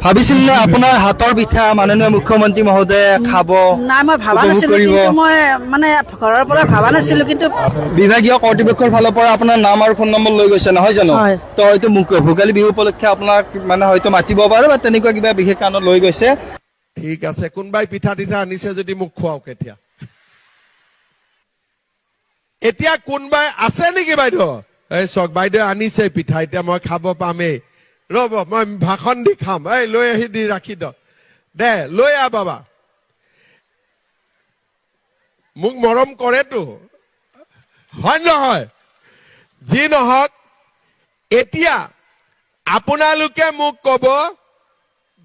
ভাবিছিলে আপোনাৰ হাতৰ পিঠা মাননীয় মুখ্যমন্ত্ৰী মহোদয়ে খাব? নাই, মই ভাবা নাছিলো, কিন্তু মই মানে ঘৰৰ পৰা ভাবা নাছিলো, কিন্তু বিভাগীয় কৰ্তৃপক্ষৰ ফালৰ পৰা আপোনাৰ নাম আৰু ফোন নম্বৰ লৈ গৈছে নহয় জানো? তো হয়তো ভোগালী বিহু উপলক্ষে আপোনাক মানে হয়তো মাতিব পাৰে বা তেনেকুৱা কিবা বিশেষ কাৰণত লৈ গৈছে। ঠিক আছে, কোনবাই পিঠা তিঠা আনিছে যদি মোক খুৱাওক। এতিয়া কোনবাই আছে নেকি বাইদেউ? এই চক বাইদেউ আনিছে পিঠা, এতিয়া মই খাব পামেই। ৰ'ব, মই ভাষণ দি খাম। এই লৈ আহি দি ৰাখি দে লৈ আহ বাবা। মোক মৰম কৰেতো, হয় নহয়? যি নহওক, এতিয়া আপোনালোকে মোক কব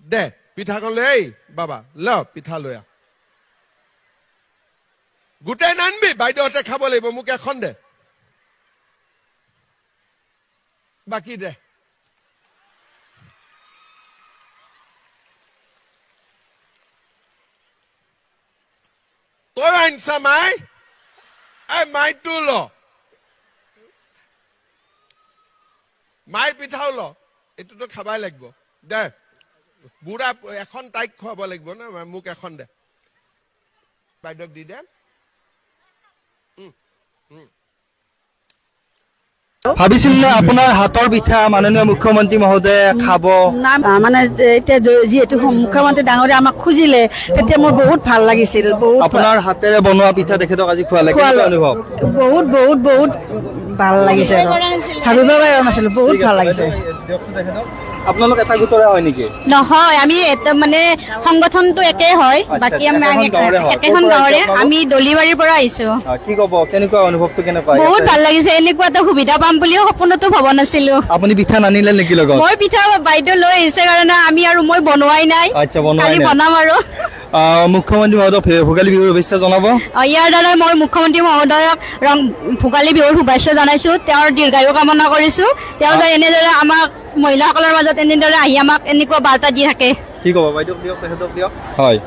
দে পিঠাখন লৈ। এই বাবা ল পিঠা লৈ আহ। গোটেই নানবি, বাইদেউহঁতে খাব লাগিব, মোক এখন দে, বাকী দে। তই আনিছা মাই? এই মাইটো ল, মাইৰ পিঠাও ল, এইটোতো খাবাই লাগিব। দে বুঢ়া এখন তাইক খুৱাব লাগিব না, মোক এখন দে, বাইদেউক দি দে। ভাবিছিলে আপোনাৰ হাতৰ পিঠা মাননীয় মুখ্যমন্ত্ৰী মহোদয়ে খাব? নাই, মানে এতিয়া যিহেতু মুখ্যমন্ত্ৰী ডাঙৰীয়া আমাক খুজিলে, তেতিয়া মোৰ বহুত ভাল লাগিছিল। আপোনাৰ হাতেৰে বনোৱা পিঠা তেখেতক আজি খোৱালে, কেনেকুৱা অনুভৱ? বহুত বহুত বহুত ভাল লাগিছে, ভাবিব পৰা নাছিলো, বহুত ভাল লাগিছে। আপোনালোক এটা গোটৰে হয় নেকি? নহয়, আমি মানে সংগঠনটো একেই হয়, বাকী আমি একেখন গাঁৱৰে। আমি দলিবাৰীৰ পৰা আহিছো। কি কব, কেনেকুৱা অনুভৱটো কেনেকুৱা? বহুত ভাল লাগিছে, এনেকুৱা এটা সুবিধা পাম বুলিও সপোনতো ভবা নাছিলো। আপুনি পিঠা নানিলে নেকি লগত? মই পিঠা বাইদেউ লৈ আহিছে কাৰণে আমি আৰু মই বনোৱাই নাই, খালি বনাম আৰু। মুখ্যমন্ত্ৰী মহোদয়ক ভোগালী বিহুৰ শুভেচ্ছা জনাব। ইয়াৰ দ্বাৰা মই মুখ্যমন্ত্ৰী মহোদয়ক ভোগালী বিহুৰ শুভেচ্ছা জনাইছো, তেওঁৰ দীৰ্ঘায়ু কামনা কৰিছো। তেওঁ যে এনেদৰে আমাক মহিলাসকলৰ মাজত এনেদৰে আহি আমাক এনেকুৱা বাৰ্তা দি থাকে। কি কব বাইদেউক দিয়ক, তেখেতক দিয়ক। হয়,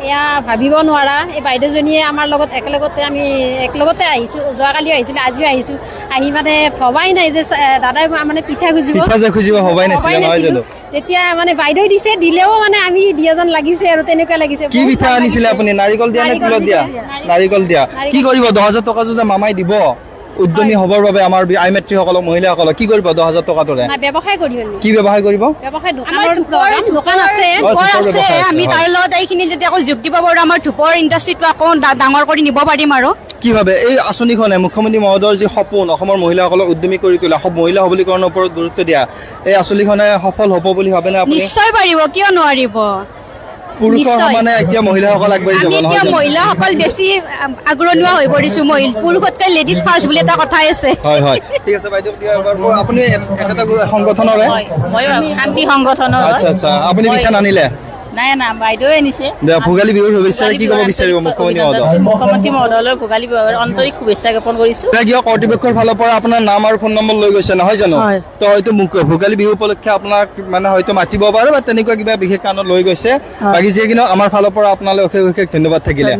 এয়া ভাবিব নোৱাৰা, এই বাইদেউজনীয়ে আমাৰ লগত একেলগতে আহিছো, যোৱাকালিও আহিছিলো, আজিও আহিছো। আহি মানে ভবাই নাই যে দাদাই মানে পিঠা খুজিব, ভবাই নাছিলো। যেতিয়া মানে বাইদেউ দিলেও মানে আমি দিয়া যেন লাগিছে আৰু তেনেকুৱা লাগিছে। কি পিঠা আনিছিলে আপুনি? নাৰিকল দিয়া নে তিলত দিয়া? নাৰিকল দিয়া। কি কৰিব 10,000 টকা যে মামাই দিব উদ্যমী হবৰ বাবে আমাৰ আই মাতৃসকলক, মহিলাসকলক, কি কৰিব 10,000 টকাটোৰে? ব্যৱসায় কৰিম। কি ব্যৱসায় কৰিব? দোকান আছে, আমি তাৰ লগত এইখিনি যদি আকৌ যোগ দিব পাৰো, আমাৰ ধূপৰ ইণ্ডাষ্ট্ৰিটো আকৌ ডাঙৰ কৰি নিব পাৰিম। আৰু কি ভাবে এই আঁচনিখনে, মুখ্যমন্ত্ৰী মহোদয়ৰ যি সপোন অসমৰ মহিলাসকলক উদ্যমী কৰি তোলা, মহিলা সবলীকৰণৰ ওপৰত গুৰুত্ব দিয়া, এই আঁচনিখনে সফল হ'ব বুলি ভাবেনে আপুনি? নিশ্চয় পাৰিব, কিয় নোৱাৰিব? পুৰুষৰ সমানে এতিয়া মহিলাসকল আগবাঢ়ি যাব নহয়? এতিয়া মহিলাসকল বেছি আগ্ৰহী হৈ পৰিছো, পুৰুষতকৈ লেডিজ ফাৰ্ষ্ট বুলি এটা কথাই আছে। হয় হয়, ঠিক আছে বাইদেউ। আপুনি একেটা সংগঠনৰে? মই শান্তি সংগঠনৰ। আচ্ছা আচ্ছা, আপুনি পিঠা নানিলে? নাই না, বাইদেউ আনিছে। ভোগালী বিহুৰ শুভেচ্ছা কি ক'ব বিচাৰিব মুখ্যমন্ত্ৰী মহোদয়? মুখ্যমন্ত্ৰী মহোদয়লৈ ভোগালী বিহুৰ আন্তৰিক শুভেচ্ছা জ্ঞাপন কৰিছো। বিভাগীয় কৰ্তৃপক্ষৰ ফালৰ পৰা আপোনাৰ নাম আৰু ফোন নম্বৰ লৈ গৈছে নহয় জানো? তো হয়তো ভোগালী বিহু উপলক্ষে আপোনাক মানে হয়তো মাতিব পাৰে বা তেনেকুৱা কিবা বিশেষ কাৰণত লৈ গৈছে। বাকী যিয়ে কি নহওক, আমাৰ ফালৰ পৰা আপোনালৈ অশেষ অশেষ ধন্যবাদ থাকিলে।